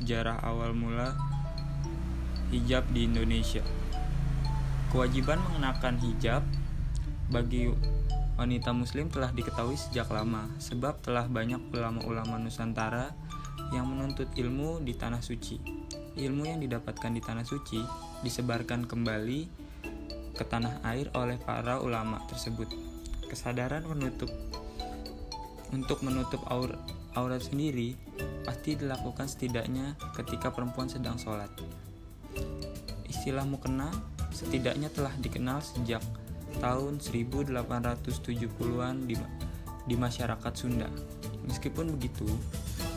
sejarah awal mula hijab di Indonesia. Kewajiban mengenakan hijab bagi wanita muslim telah diketahui sejak lama, sebab telah banyak ulama-ulama Nusantara yang menuntut ilmu di tanah suci. Ilmu yang didapatkan di tanah suci disebarkan kembali ke tanah air oleh para ulama tersebut. Kesadaran untuk menutup aurat sendiri pasti dilakukan setidaknya ketika perempuan sedang sholat. Istilah mukena setidaknya telah dikenal sejak tahun 1870-an di masyarakat Sunda. Meskipun begitu,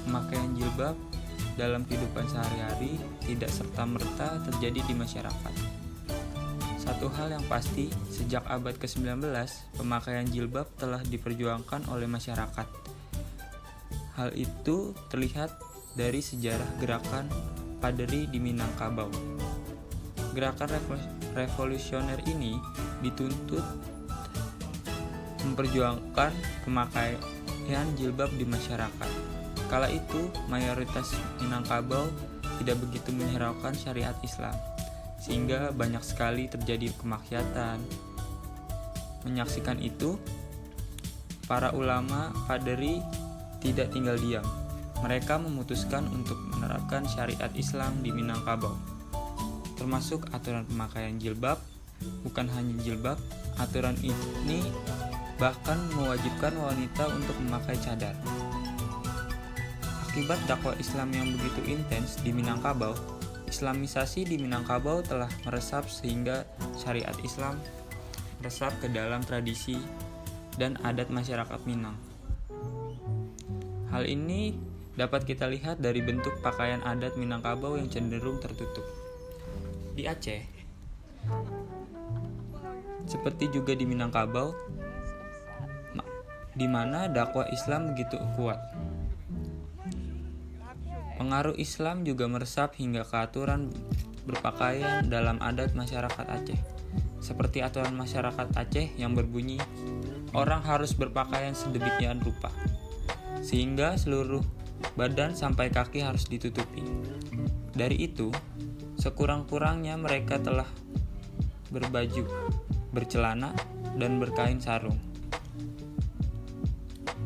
pemakaian jilbab dalam kehidupan sehari-hari tidak serta-merta terjadi di masyarakat. Satu hal yang pasti, sejak abad ke-19, pemakaian jilbab telah diperjuangkan oleh masyarakat. Hal itu terlihat dari sejarah gerakan Paderi di Minangkabau. Gerakan revolusioner ini dituntut memperjuangkan pemakaian jilbab di masyarakat. Kala itu, mayoritas Minangkabau tidak begitu menghiraukan syariat Islam, sehingga banyak sekali terjadi kemaksiatan. Menyaksikan itu, para ulama Paderi tidak tinggal diam. Mereka memutuskan untuk menerapkan syariat Islam di Minangkabau, termasuk aturan pemakaian jilbab. Bukan hanya jilbab, aturan ini bahkan mewajibkan wanita untuk memakai cadar. Akibat dakwah Islam yang begitu intens di Minangkabau, Islamisasi di Minangkabau telah meresap sehingga syariat Islam meresap ke dalam tradisi dan adat masyarakat Minang. Hal ini dapat kita lihat dari bentuk pakaian adat Minangkabau yang cenderung tertutup. Di Aceh, seperti juga di Minangkabau, di mana dakwah Islam begitu kuat. Pengaruh Islam juga meresap hingga ke aturan berpakaian dalam adat masyarakat Aceh. Seperti aturan masyarakat Aceh yang berbunyi, orang harus berpakaian sedemikian rupa, sehingga seluruh badan sampai kaki harus ditutupi. Dari itu, sekurang-kurangnya mereka telah berbaju, bercelana, dan berkain sarung.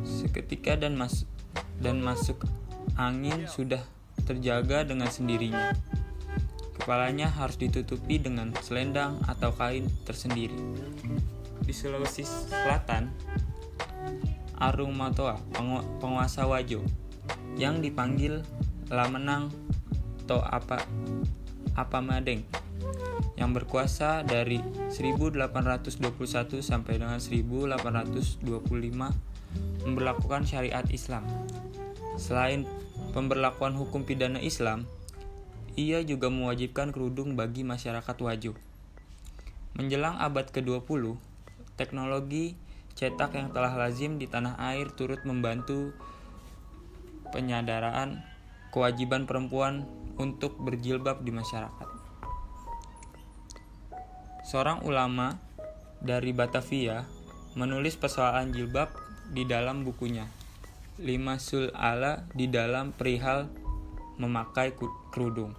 Seketika dan masuk angin sudah terjaga dengan sendirinya. Kepalanya harus ditutupi dengan selendang atau kain tersendiri. Di Sulawesi Selatan, Arung Matoa, penguasa Wajo, yang dipanggil Lamenang atau Apamadeng, yang berkuasa dari 1821 sampai dengan 1825, memberlakukan syariat Islam. Selain pemberlakuan hukum pidana Islam, ia juga mewajibkan kerudung bagi masyarakat Wajo. Menjelang abad ke-20, teknologi cetak yang telah lazim di tanah air turut membantu penyadaran kewajiban perempuan untuk berjilbab di masyarakat. Seorang ulama dari Batavia menulis persoalan jilbab di dalam bukunya Limasul Ala di dalam perihal memakai kerudung,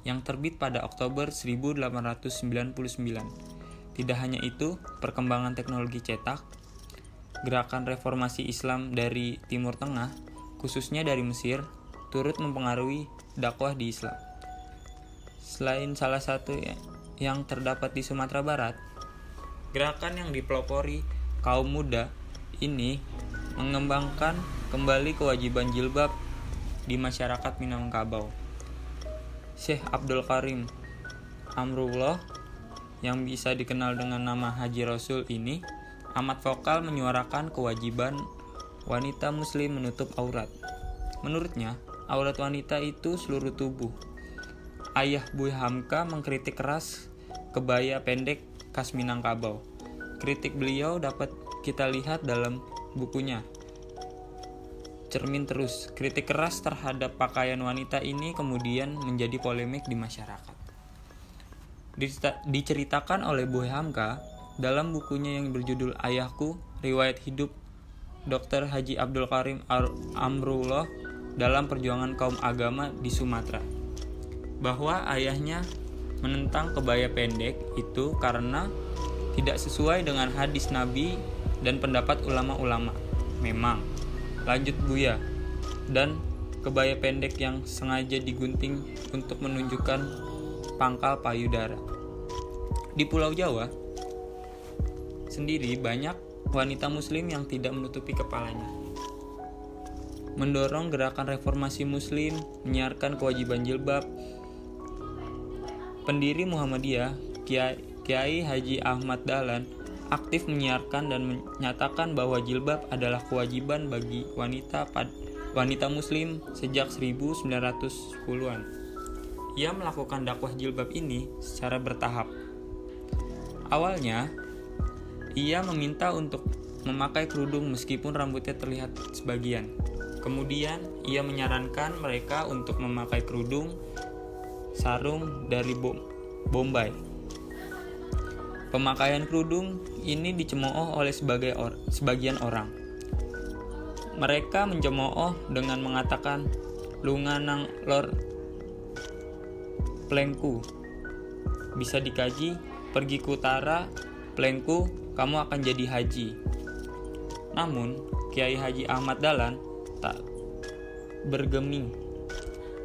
yang terbit pada Oktober 1899. Tidak hanya itu, perkembangan teknologi cetak, gerakan reformasi Islam dari Timur Tengah, khususnya dari Mesir, turut mempengaruhi dakwah di Islam. Selain salah satu yang terdapat di Sumatera Barat, gerakan yang dipelopori kaum muda ini mengembangkan kembali kewajiban jilbab di masyarakat Minangkabau. Syekh Abdul Karim Amrullah, yang bisa dikenal dengan nama Haji Rasul ini, amat vokal menyuarakan kewajiban wanita muslim menutup aurat. Menurutnya, aurat wanita itu seluruh tubuh. Ayah Buya Hamka mengkritik keras kebaya pendek khas Minangkabau. Kritik beliau dapat kita lihat dalam bukunya Cermin Terus. Kritik keras terhadap pakaian wanita ini kemudian menjadi polemik di masyarakat. Diceritakan oleh Buya Hamka dalam bukunya yang berjudul Ayahku, Riwayat Hidup Dr. Haji Abdul Karim Amrullah, dalam perjuangan kaum agama di Sumatera. Bahwa ayahnya menentang kebaya pendek itu karena tidak sesuai dengan hadis Nabi dan pendapat ulama-ulama. Memang, lanjut Buya, dan kebaya pendek yang sengaja digunting untuk menunjukkan pangkal payudara. Di Pulau Jawa sendiri banyak wanita muslim yang tidak menutupi kepalanya. Mendorong gerakan reformasi muslim, menyiarkan kewajiban jilbab. Pendiri Muhammadiyah, Kiai Haji Ahmad Dahlan, aktif menyiarkan dan menyatakan bahwa jilbab adalah kewajiban bagi wanita muslim sejak 1910-an. Ia melakukan dakwah jilbab ini secara bertahap. Awalnya, ia meminta untuk memakai kerudung meskipun rambutnya terlihat sebagian. Kemudian, ia menyarankan mereka untuk memakai kerudung sarung dari Bombay. Pemakaian kerudung ini dicemooh oleh sebagian orang. Mereka mencemooh dengan mengatakan, "Lunganang lor plengku." Bisa dikaji, pergi ke utara, plengku, kamu akan jadi haji. Namun, Kiai Haji Ahmad Dahlan tak bergeming.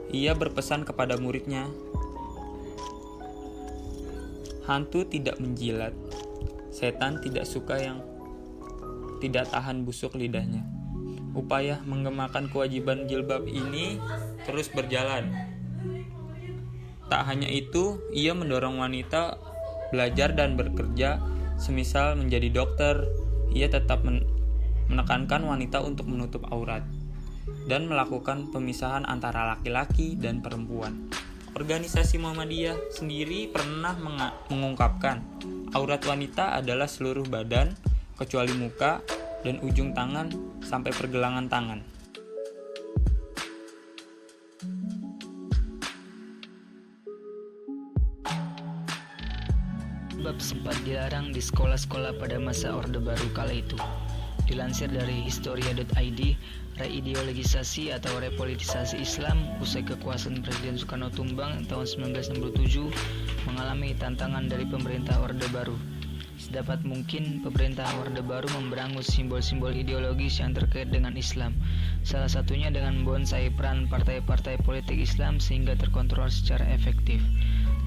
Ia berpesan kepada muridnya, hantu tidak menjilat, setan tidak suka yang tidak tahan busuk lidahnya. Upaya menggemakan kewajiban jilbab ini terus berjalan. Tak hanya itu, ia mendorong wanita belajar dan bekerja, semisal menjadi dokter. Ia tetap menekankan wanita untuk menutup aurat dan melakukan pemisahan antara laki-laki dan perempuan. Organisasi Muhammadiyah sendiri pernah mengungkapkan aurat wanita adalah seluruh badan kecuali muka dan ujung tangan sampai pergelangan tangan. Jilbab sempat dilarang di sekolah-sekolah pada masa Orde Baru kala itu. Dilansir dari historia.id, reideologisasi atau repolitisasi Islam usai kekuasaan Presiden Soekarno tumbang tahun 1967 mengalami tantangan dari pemerintah Orde Baru. Sedapat mungkin, pemerintah Orde Baru memberangus simbol-simbol ideologis yang terkait dengan Islam, salah satunya dengan membonsai peran partai-partai politik Islam sehingga terkontrol secara efektif.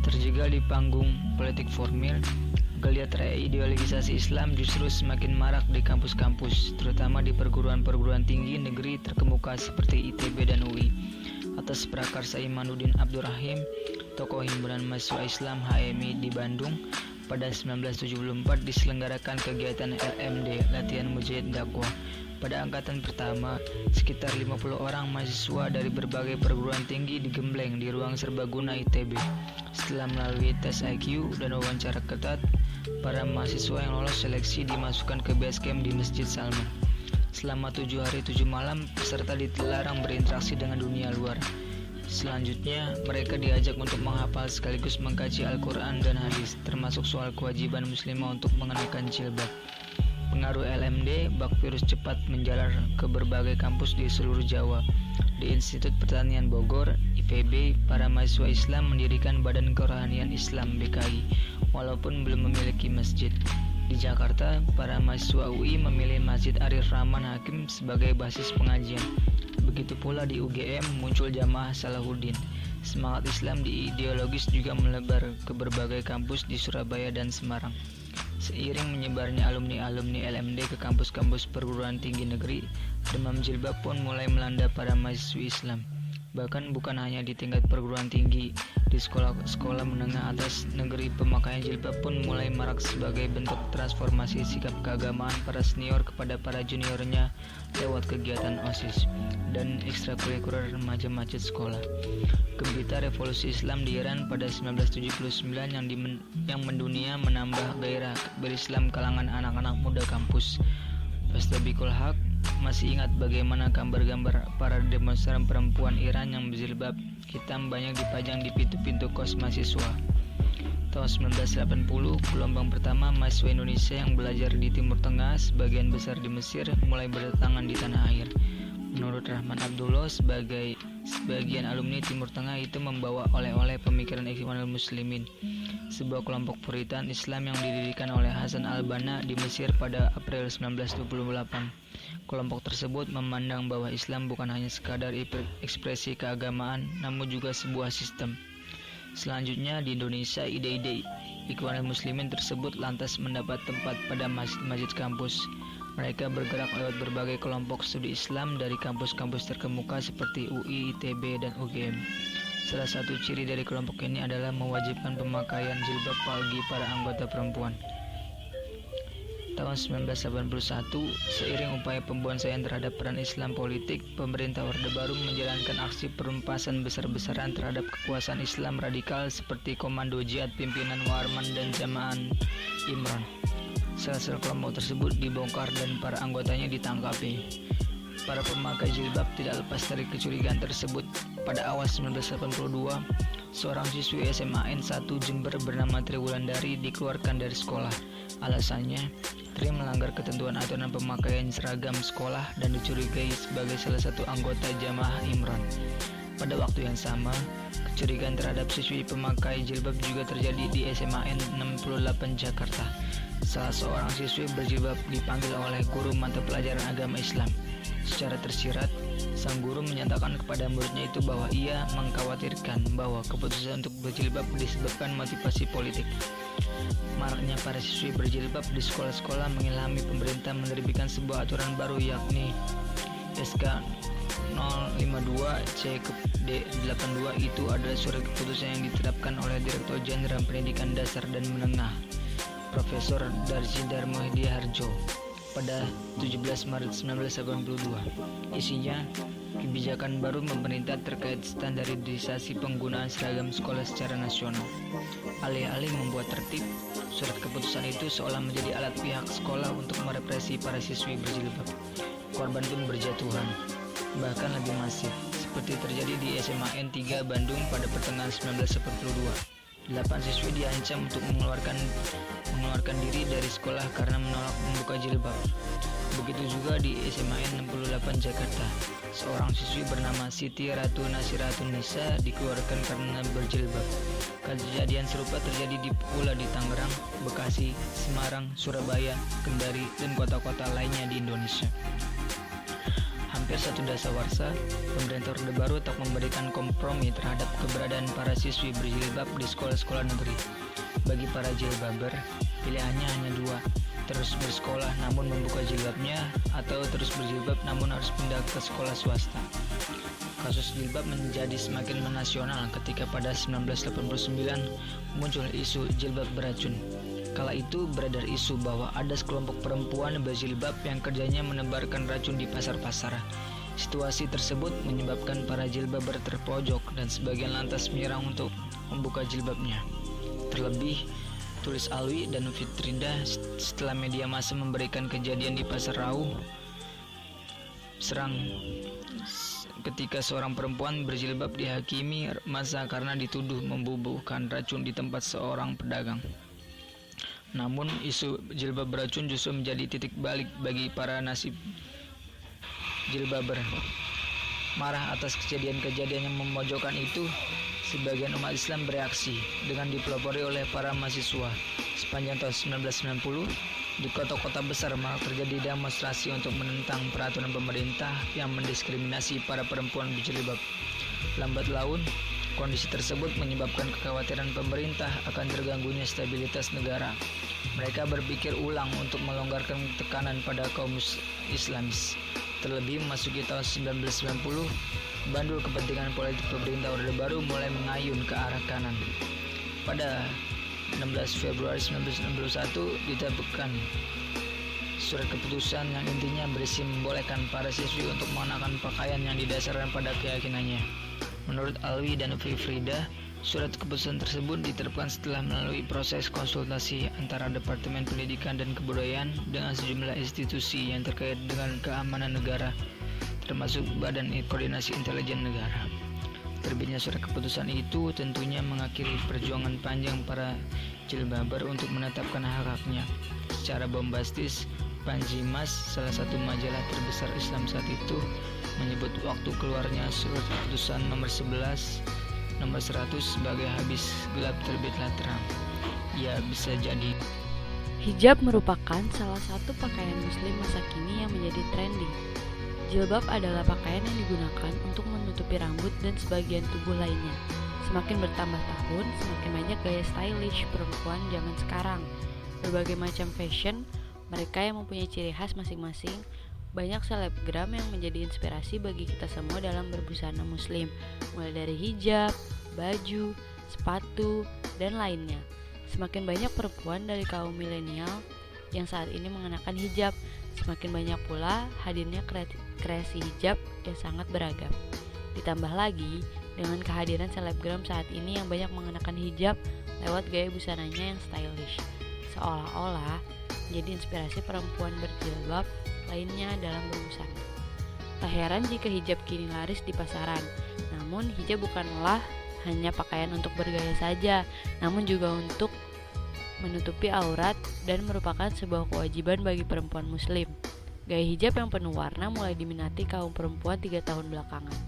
Terjegal di panggung politik formil, geliat reideologisasi Islam justru semakin marak di kampus-kampus, terutama di perguruan-perguruan tinggi negeri terkemuka seperti ITB dan UI. Atas prakarsa Imanuddin Abdurrahim, tokoh himpunan mahasiswa Islam HMI di Bandung, pada 1974 diselenggarakan kegiatan LMD, latihan mujahid dakwah. Pada angkatan pertama, sekitar 50 orang mahasiswa dari berbagai perguruan tinggi digembleng di ruang serbaguna ITB. Setelah melalui tes IQ dan wawancara ketat, para mahasiswa yang lolos seleksi dimasukkan ke base camp di Masjid Salman. Selama 7 hari 7 malam, peserta dilarang berinteraksi dengan dunia luar. Selanjutnya, mereka diajak untuk menghafal sekaligus mengkaji Al-Quran dan hadis, termasuk soal kewajiban muslimah untuk mengenakan jilbab. Pengaruh LMD, bak virus cepat menjalar ke berbagai kampus di seluruh Jawa. Di Institut Pertanian Bogor, IPB, para mahasiswa Islam mendirikan Badan Kerohanian Islam BKI, walaupun belum memiliki masjid. Di Jakarta, para mahasiswa UI memilih Masjid Arif Rahman Hakim sebagai basis pengajian. Begitu pula di UGM muncul Jamaah Salahuddin. Semangat Islam di ideologis juga melebar ke berbagai kampus di Surabaya dan Semarang. Seiring menyebarnya alumni-alumni LMD ke kampus-kampus perguruan tinggi negeri, demam jilbab pun mulai melanda para mahasiswa Islam. Bahkan bukan hanya di tingkat perguruan tinggi, di sekolah-sekolah menengah atas negeri pemakaian jilbab pun mulai marak sebagai bentuk transformasi sikap keagamaan para senior kepada para juniornya lewat kegiatan OSIS dan ekstrakurikuler remaja masjid sekolah. Gembita revolusi Islam di Iran pada 1979 yang mendunia menambah gairah berislam kalangan anak-anak muda kampus. Fastabikul Haq masih ingat bagaimana gambar-gambar para demonstran perempuan Iran yang berjilbab hitam banyak dipajang di pintu-pintu kos mahasiswa. Tahun 1980, gelombang pertama mahasiswa Indonesia yang belajar di Timur Tengah, sebagian besar di Mesir, mulai berdatangan di tanah air. Menurut Rahman Abdullah, sebagian alumni Timur Tengah itu membawa oleh-oleh pemikiran Ikhwanul Muslimin, sebuah kelompok Puritan Islam yang didirikan oleh Hasan al-Banna di Mesir pada April 1928. Kelompok tersebut memandang bahwa Islam bukan hanya sekadar ekspresi keagamaan, namun juga sebuah sistem. Selanjutnya di Indonesia, ide-ide Ikhwanul Muslimin tersebut lantas mendapat tempat pada masjid-masjid kampus. Mereka bergerak lewat berbagai kelompok studi Islam dari kampus-kampus terkemuka seperti UI, ITB, dan UGM. Salah satu ciri dari kelompok ini adalah mewajibkan pemakaian jilbab bagi para anggota perempuan. Tahun 1981, seiring upaya pembonsaian terhadap peran Islam politik, pemerintah Orde Baru menjalankan aksi perumpasan besar-besaran terhadap kekuasaan Islam radikal seperti Komando Jihad pimpinan Warman dan Jamaah Imron. Sel-sel kelompok tersebut dibongkar dan para anggotanya ditangkapi. Para pemakai jilbab tidak lepas dari kecurigaan tersebut. Pada awal 1982, seorang siswi SMA N1 Jember bernama Tri Wulandari dikeluarkan dari sekolah. Alasannya, Tri melanggar ketentuan aturan pemakaian seragam sekolah dan dicurigai sebagai salah satu anggota Jamaah Imron. Pada waktu yang sama, kecurigaan terhadap siswi pemakai jilbab juga terjadi di SMA N68 Jakarta. Salah seorang siswi berjilbab dipanggil oleh guru mata pelajaran agama Islam. Secara tersirat, sang guru menyatakan kepada muridnya itu bahwa ia mengkhawatirkan bahwa keputusan untuk berjilbab disebabkan motivasi politik. Maraknya para siswi berjilbab di sekolah-sekolah mengilhami pemerintah menerbitkan sebuah aturan baru, yakni SK 052 CKD 82. Itu adalah surat keputusan yang diterapkan oleh Direktur Jenderal Pendidikan Dasar dan Menengah Profesor Darji Darmo Harjo pada 17 Maret 1982. Isinya, kebijakan baru pemerintah terkait standarisasi penggunaan seragam sekolah secara nasional. Alih-alih membuat tertib, surat keputusan itu seolah menjadi alat pihak sekolah untuk merepresi para siswi berjilbab. Korban pun berjatuhan, bahkan lebih masif, seperti terjadi di SMA N3 Bandung pada pertengahan 1982. 8 siswi diancam untuk mengeluarkan diri dari sekolah karena menolak membuka jilbab. Begitu juga di SMA N68 Jakarta. Seorang siswi bernama Siti Ratu Nasiratun Nisa dikeluarkan karena berjilbab. Kejadian serupa terjadi pula di Tangerang, Bekasi, Semarang, Surabaya, Kendari, dan kota-kota lainnya di Indonesia. Hampir satu dasawarsa, pemerintah Orde Baru tak memberikan kompromi terhadap keberadaan para siswi berjilbab di sekolah-sekolah negeri. Bagi para jilbaber, pilihannya hanya dua, terus bersekolah namun membuka jilbabnya, atau terus berjilbab namun harus pindah ke sekolah swasta. Kasus jilbab menjadi semakin menasional ketika pada 1989 muncul isu jilbab beracun. Kala itu beredar isu bahwa ada sekelompok perempuan berjilbab yang kerjanya menebarkan racun di pasar-pasar. Situasi tersebut menyebabkan para jilbaber terpojok dan sebagian lantas menyerang untuk membuka jilbabnya. Terlebih, tulis Alwi dan Fitrinda setelah media massa memberikan kejadian di Pasar Rauh serang ketika seorang perempuan berjilbab dihakimi massa karena dituduh membubuhkan racun di tempat seorang pedagang. Namun isu jilbab beracun justru menjadi titik balik bagi para nasib jilbaber. Marah atas kejadian-kejadian yang memojokkan itu, sebagian umat Islam bereaksi dengan dipelopori oleh para mahasiswa. Sepanjang tahun 1990, di kota-kota besar malah terjadi demonstrasi untuk menentang peraturan pemerintah yang mendiskriminasi para perempuan berjilbab. Lambat laun, kondisi tersebut menyebabkan kekhawatiran pemerintah akan terganggunya stabilitas negara. Mereka berpikir ulang untuk melonggarkan tekanan pada kaum Islamis. Terlebih memasuki tahun 1990, bandul kepentingan politik pemerintah Orde Baru mulai mengayun ke arah kanan. Pada 16 Februari 1961 diterbitkan surat keputusan yang intinya berisi membolehkan para siswi untuk mengenakan pakaian yang didasarkan pada keyakinannya. Menurut Alwi dan Frida, surat keputusan tersebut diterapkan setelah melalui proses konsultasi antara Departemen Pendidikan dan Kebudayaan dengan sejumlah institusi yang terkait dengan keamanan negara, termasuk Badan Koordinasi Intelijen Negara. Terbitnya surat keputusan itu tentunya mengakhiri perjuangan panjang para jilbaber untuk menetapkan hak-haknya. Secara bombastis, Panji Mas, salah satu majalah terbesar Islam saat itu, menyebut waktu keluarnya surat keputusan nomor 11 nomor 100 sebagai habis gelap terbitlah terang. Ya, bisa jadi. Hijab merupakan salah satu pakaian muslim masa kini yang menjadi trending. Jilbab adalah pakaian yang digunakan untuk menutupi rambut dan sebagian tubuh lainnya. Semakin bertambah tahun, semakin banyak gaya stylish perempuan zaman sekarang. Berbagai macam fashion, mereka yang mempunyai ciri khas masing-masing. Banyak selebgram yang menjadi inspirasi bagi kita semua dalam berbusana muslim, mulai dari hijab, baju, sepatu, dan lainnya. Semakin banyak perempuan dari kaum milenial yang saat ini mengenakan hijab, semakin banyak pula hadirnya kreasi hijab yang sangat beragam. Ditambah lagi dengan kehadiran selebgram saat ini yang banyak mengenakan hijab lewat gaya busananya yang stylish, seolah-olah menjadi inspirasi perempuan berjilbab lainnya dalam berbusana. Tak heran jika hijab kini laris di pasaran. Namun hijab bukanlah hanya pakaian untuk bergaya saja, namun juga untuk menutupi aurat dan merupakan sebuah kewajiban bagi perempuan muslim. Gaya hijab yang penuh warna mulai diminati kaum perempuan 3 tahun belakangan.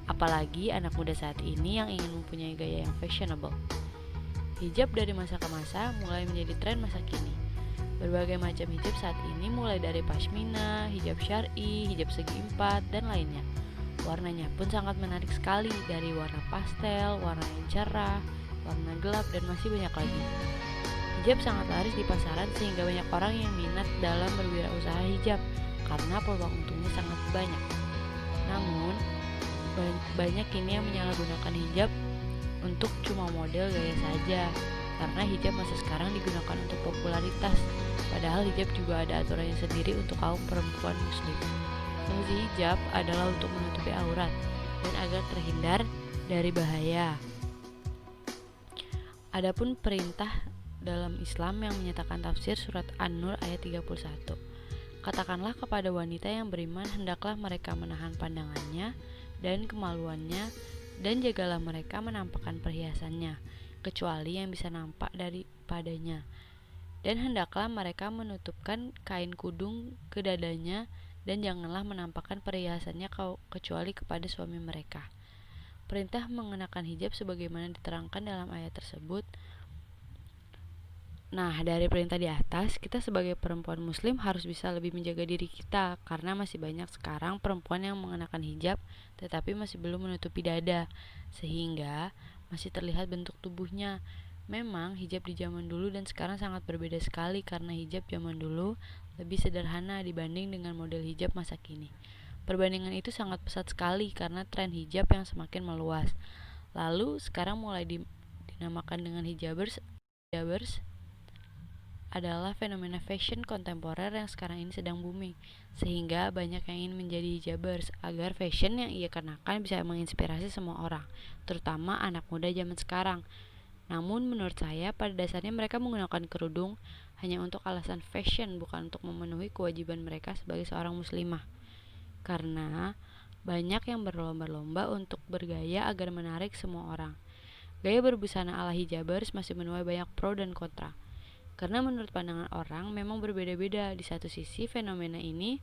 Apalagi anak muda saat ini yang ingin mempunyai gaya yang fashionable. Hijab dari masa ke masa mulai menjadi tren masa kini. Berbagai macam hijab saat ini mulai dari pashmina, hijab syar'i, hijab segi empat, dan lainnya. Warnanya pun sangat menarik sekali, dari warna pastel, warna yang cerah, warna gelap, dan masih banyak lagi. Hijab sangat laris di pasaran sehingga banyak orang yang minat dalam berwirausaha hijab karena peluang untungnya sangat banyak. Namun, banyak kini yang menyalahgunakan hijab untuk cuma model gaya saja, karena hijab masa sekarang digunakan untuk popularitas, padahal hijab juga ada aturannya sendiri untuk kaum perempuan muslim. Fungsi hijab adalah untuk menutupi aurat dan agar terhindar dari bahaya. Adapun perintah dalam Islam yang menyatakan tafsir surat An-Nur ayat 31. Katakanlah kepada wanita yang beriman, hendaklah mereka menahan pandangannya dan kemaluannya, dan jagalah mereka menampakkan perhiasannya, kecuali yang bisa nampak daripadanya. Dan hendaklah mereka menutupkan kain kudung ke dadanya, dan janganlah menampakkan perhiasannya kecuali kepada suami mereka. Perintah mengenakan hijab sebagaimana diterangkan dalam ayat tersebut. Nah, dari perintah di atas, kita sebagai perempuan muslim harus bisa lebih menjaga diri kita, karena masih banyak sekarang perempuan yang mengenakan hijab tetapi masih belum menutupi dada, sehingga masih terlihat bentuk tubuhnya. Memang hijab di zaman dulu dan sekarang sangat berbeda sekali, karena hijab zaman dulu lebih sederhana dibanding dengan model hijab masa kini. Perbandingan itu sangat pesat sekali karena tren hijab yang semakin meluas. Lalu sekarang mulai dinamakan dengan hijabers adalah fenomena fashion kontemporer yang sekarang ini sedang booming, sehingga banyak yang ingin menjadi hijabers agar fashion yang ia kenakan bisa menginspirasi semua orang, terutama anak muda zaman sekarang. Namun menurut saya pada dasarnya mereka menggunakan kerudung hanya untuk alasan fashion, bukan untuk memenuhi kewajiban mereka sebagai seorang muslimah. Karena banyak yang berlomba-lomba untuk bergaya agar menarik semua orang. Gaya berbusana ala hijabers masih menuai banyak pro dan kontra. Karena menurut pandangan orang memang berbeda-beda. Di satu sisi fenomena ini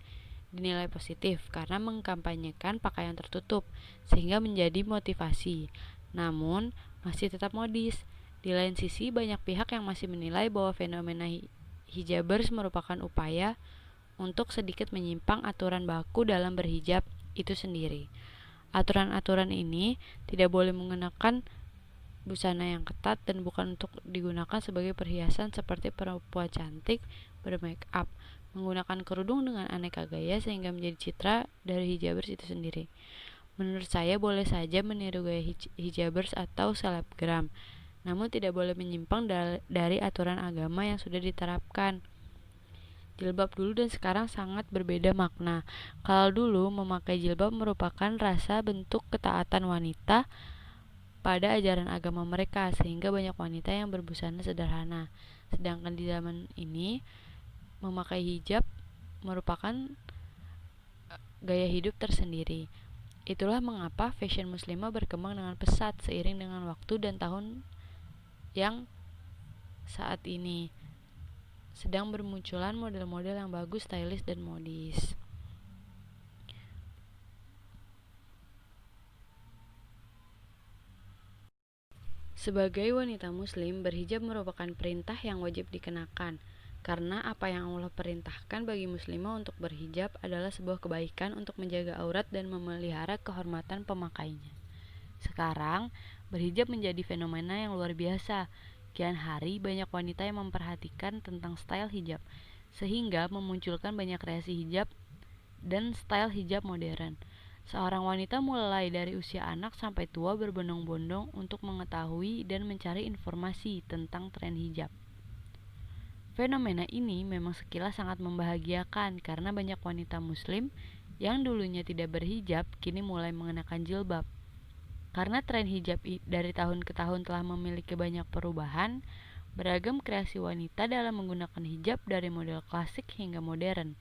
dinilai positif karena mengkampanyekan pakaian tertutup sehingga menjadi motivasi, namun masih tetap modis. Di lain sisi banyak pihak yang masih menilai bahwa fenomena hijabers merupakan upaya untuk sedikit menyimpang aturan baku dalam berhijab itu sendiri. Aturan-aturan ini tidak boleh mengenakan busana yang ketat dan bukan untuk digunakan sebagai perhiasan seperti perempuan cantik bermake up, menggunakan kerudung dengan aneka gaya sehingga menjadi citra dari hijabers itu sendiri. Menurut saya boleh saja meniru gaya hijabers atau selebgram, namun tidak boleh menyimpang dari aturan agama yang sudah diterapkan. Jilbab dulu dan sekarang sangat berbeda makna. Kalau dulu memakai jilbab merupakan rasa bentuk ketaatan wanita pada ajaran agama mereka, sehingga banyak wanita yang berbusana sederhana. Sedangkan di zaman ini memakai hijab merupakan gaya hidup tersendiri. Itulah mengapa fashion muslimah berkembang dengan pesat seiring dengan waktu dan tahun yang saat ini. sedang bermunculan model-model yang bagus, stylish, dan modis. Sebagai wanita muslim, berhijab merupakan perintah yang wajib dikenakan, karena apa yang Allah perintahkan bagi muslimah untuk berhijab adalah sebuah kebaikan untuk menjaga aurat dan memelihara kehormatan pemakainya. Sekarang, berhijab menjadi fenomena yang luar biasa. Kian hari banyak wanita yang memperhatikan tentang style hijab, sehingga memunculkan banyak kreasi hijab dan style hijab modern. Seorang wanita mulai dari usia anak sampai tua berbondong-bondong untuk mengetahui dan mencari informasi tentang tren hijab. Fenomena ini memang sekilas sangat membahagiakan karena banyak wanita muslim yang dulunya tidak berhijab kini mulai mengenakan jilbab. Karena tren hijab dari tahun ke tahun telah memiliki banyak perubahan, beragam kreasi wanita dalam menggunakan hijab dari model klasik hingga modern.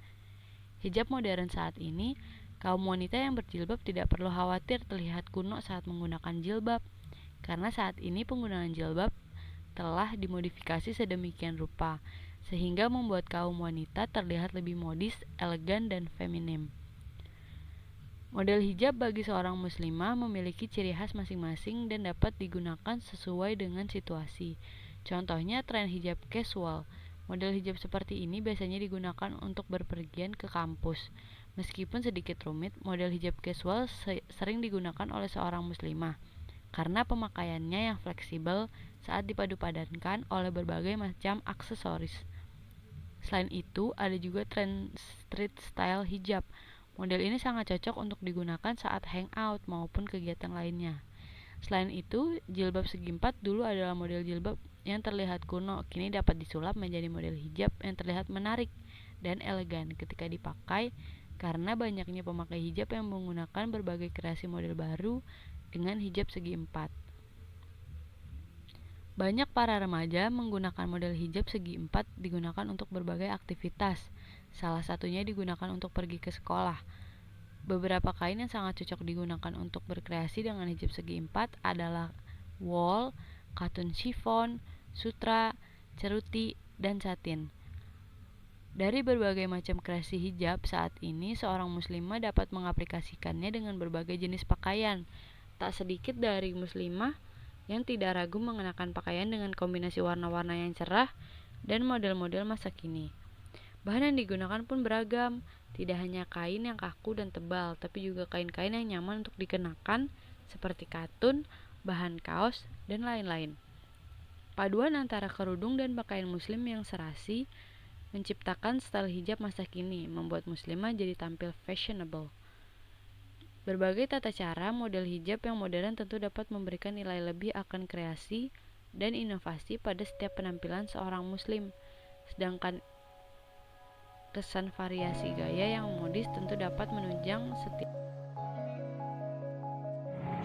Hijab modern saat ini, kaum wanita yang berjilbab tidak perlu khawatir terlihat kuno saat menggunakan jilbab, karena saat ini penggunaan jilbab telah dimodifikasi sedemikian rupa, sehingga membuat kaum wanita terlihat lebih modis, elegan, dan feminim. Model hijab bagi seorang muslimah memiliki ciri khas masing-masing dan dapat digunakan sesuai dengan situasi. Contohnya tren hijab casual. Model hijab seperti ini biasanya digunakan untuk berpergian ke kampus. Meskipun sedikit rumit, model hijab casual sering digunakan oleh seorang muslimah karena pemakaiannya yang fleksibel saat dipadu-padankan oleh berbagai macam aksesoris. Selain itu, ada juga tren street style hijab. Model ini sangat cocok untuk digunakan saat hangout maupun kegiatan lainnya. Selain itu, jilbab segi empat dulu adalah model jilbab yang terlihat kuno, kini dapat disulap menjadi model hijab yang terlihat menarik dan elegan ketika dipakai karena banyaknya pemakai hijab yang menggunakan berbagai kreasi model baru dengan hijab segi empat. Banyak para remaja menggunakan model hijab segi empat digunakan untuk berbagai aktivitas, salah satunya digunakan untuk pergi ke sekolah. Beberapa kain yang sangat cocok digunakan untuk berkreasi dengan hijab segi empat adalah wool, katun chiffon, sutra, ceruti, dan satin. Dari berbagai macam kreasi hijab saat ini, seorang muslimah dapat mengaplikasikannya dengan berbagai jenis pakaian. Tak sedikit dari muslimah yang tidak ragu mengenakan pakaian dengan kombinasi warna-warna yang cerah dan model-model masa kini. Bahan yang digunakan pun beragam, tidak hanya kain yang kaku dan tebal, tapi juga kain-kain yang nyaman untuk dikenakan seperti katun, bahan kaos, dan lain-lain. Paduan antara kerudung dan pakaian muslim yang serasi menciptakan style hijab masa kini, membuat muslimah jadi tampil fashionable. Berbagai tata cara model hijab yang modern tentu dapat memberikan nilai lebih akan kreasi dan inovasi pada setiap penampilan seorang muslim. Sedangkan kesan variasi gaya yang modis tentu dapat menunjang setiap.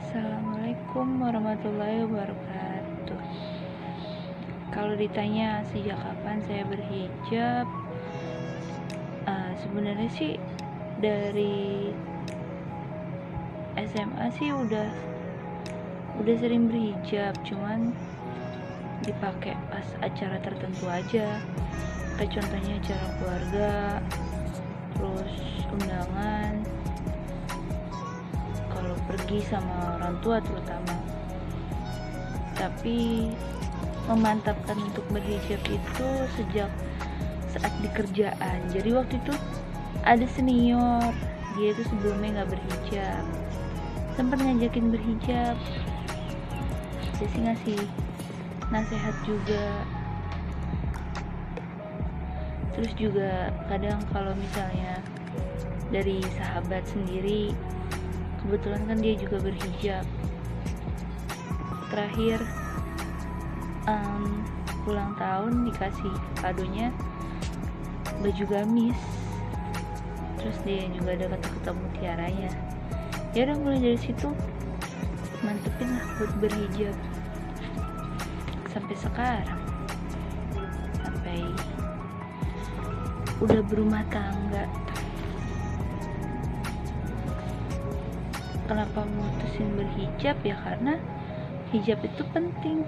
Assalamualaikum warahmatullahi wabarakatuh. Kalau ditanya sejak kapan saya berhijab, sebenarnya sih dari SMA sih udah sering berhijab, cuman dipakai pas acara tertentu aja, kayak contohnya acara keluarga, terus undangan, kalau pergi sama orang tua terutama. Tapi memantapkan untuk berhijab itu sejak saat di kerjaan. Jadi waktu itu ada senior, dia itu sebelumnya gak berhijab, sempat ngajakin berhijab, dia sih ngasih nasihat juga. Terus juga kadang kalau misalnya dari sahabat sendiri, kebetulan kan dia juga berhijab, terakhir ulang tahun dikasih kadonya baju gamis, terus dia juga ada kata-kata mutiaranya. Ya udah, mulai dari situ mantepin lah buat berhijab sampai sekarang, sampai udah berumah tangga. Kenapa mutusin berhijab? Ya karena hijab itu penting.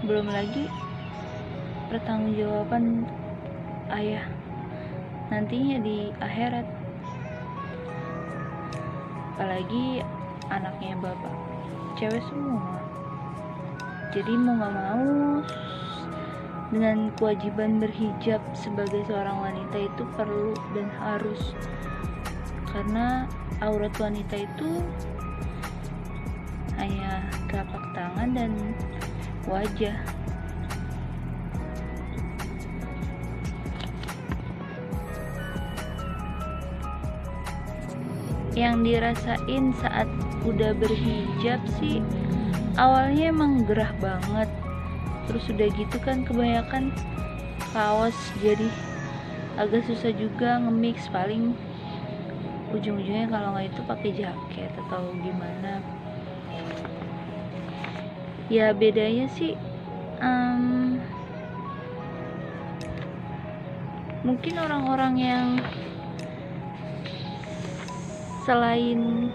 Belum lagi pertanggungjawaban ayah nantinya di akhirat, apalagi anaknya bapak cewek semua. Jadi mau gak mau dengan kewajiban berhijab sebagai seorang wanita itu perlu dan harus, karena aurat wanita itu hanya telapak tangan dan wajah. Yang dirasain saat udah berhijab sih awalnya emang gerah banget, terus udah gitu kan kebanyakan kaos, jadi agak susah juga nge-mix, paling ujung-ujungnya kalau nggak itu pakai jaket atau gimana. Ya bedanya sih mungkin orang-orang yang selain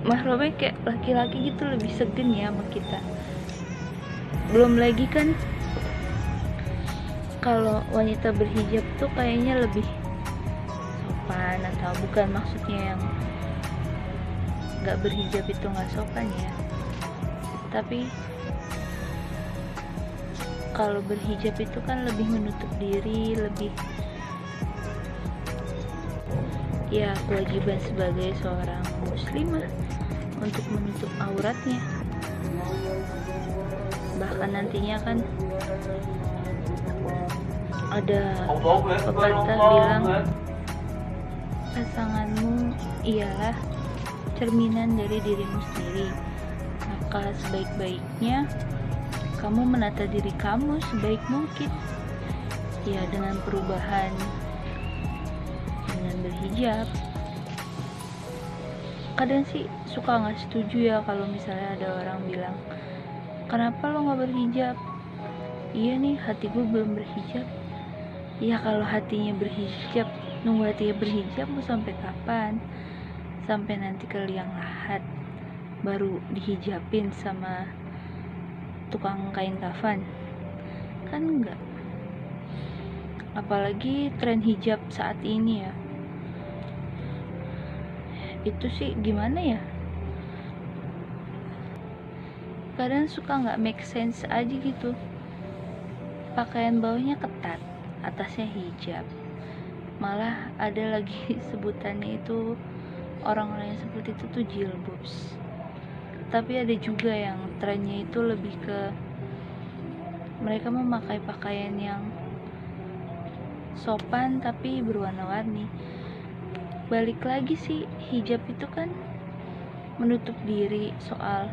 mahramnya kayak laki-laki gitu lebih segen ya sama kita. Belum lagi kan kalau wanita berhijab tuh kayaknya lebih sopan, atau bukan maksudnya yang gak berhijab itu gak sopan ya, tapi kalau berhijab itu kan lebih menutup diri, lebih ya kewajiban sebagai seorang muslimah untuk menutup auratnya. Bahkan nantinya kan ada pepatah bilang pasanganmu ialah cerminan dari dirimu sendiri, maka sebaik-baiknya kamu menata diri kamu sebaik mungkin ya, dengan perubahan, dengan berhijab. Kadang sih suka gak setuju ya kalau misalnya ada orang bilang, kenapa lo gak berhijab? Iya nih, hati gue belum berhijab. Ya kalau hatinya berhijab, nunggu hatinya berhijab mau sampai kapan? Sampai nanti ke liang lahat baru dihijabin sama tukang kain kafan? Kan enggak. Apalagi tren hijab saat ini ya, itu sih gimana ya, kadang suka nggak make sense aja gitu. Pakaian bawahnya ketat, atasnya hijab, malah ada lagi sebutannya itu orang-orang yang seperti itu tuh jilbabs. Tapi ada juga yang trennya itu lebih ke mereka memakai pakaian yang sopan tapi berwarna-warni. Balik lagi sih, hijab itu kan menutup diri. Soal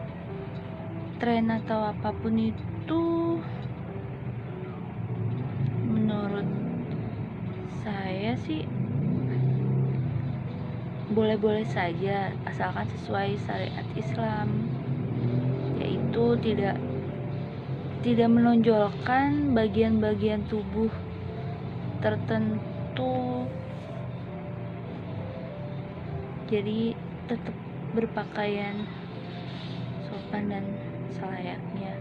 tren atau apapun itu menurut saya sih boleh-boleh saja asalkan sesuai syariat Islam, yaitu tidak menonjolkan bagian-bagian tubuh tertentu. Jadi tetap berpakaian sopan dan selayaknya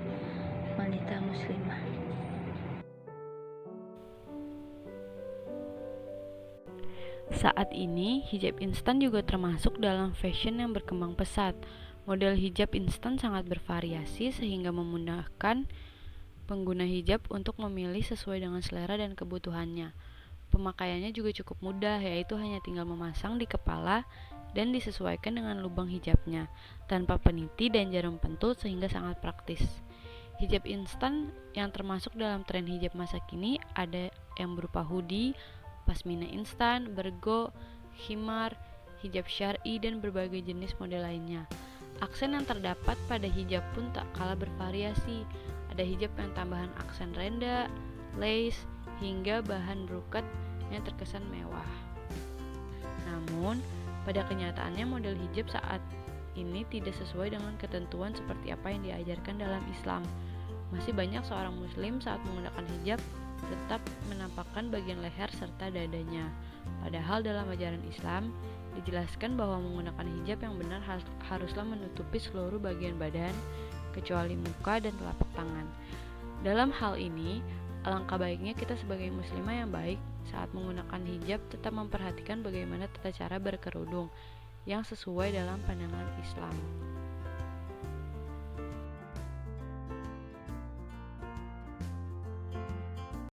wanita muslimah. Saat ini, hijab instan juga termasuk dalam fashion yang berkembang pesat. Model hijab instan sangat bervariasi sehingga memudahkan pengguna hijab untuk memilih sesuai dengan selera dan kebutuhannya. Pemakaiannya juga cukup mudah, yaitu hanya tinggal memasang di kepala dan disesuaikan dengan lubang hijabnya, tanpa peniti dan jarum pentul, sehingga sangat praktis. Hijab instan yang termasuk dalam tren hijab masa kini ada yang berupa hoodie, pasmina instan, bergo, khimar, hijab syar'i, dan berbagai jenis model lainnya. Aksen yang terdapat pada hijab pun tak kalah bervariasi. Ada hijab yang tambahan aksen renda, lace, hingga bahan brokat yang terkesan mewah. Namun, pada kenyataannya model hijab saat ini tidak sesuai dengan ketentuan seperti apa yang diajarkan dalam Islam. Masih banyak seorang muslim saat menggunakan hijab tetap menampakkan bagian leher serta dadanya. Padahal dalam ajaran Islam dijelaskan bahwa menggunakan hijab yang benar haruslah menutupi seluruh bagian badan kecuali muka dan telapak tangan. Dalam hal ini, alangkah baiknya kita sebagai muslimah yang baik saat menggunakan hijab tetap memperhatikan bagaimana tata cara berkerudung yang sesuai dalam pandangan Islam.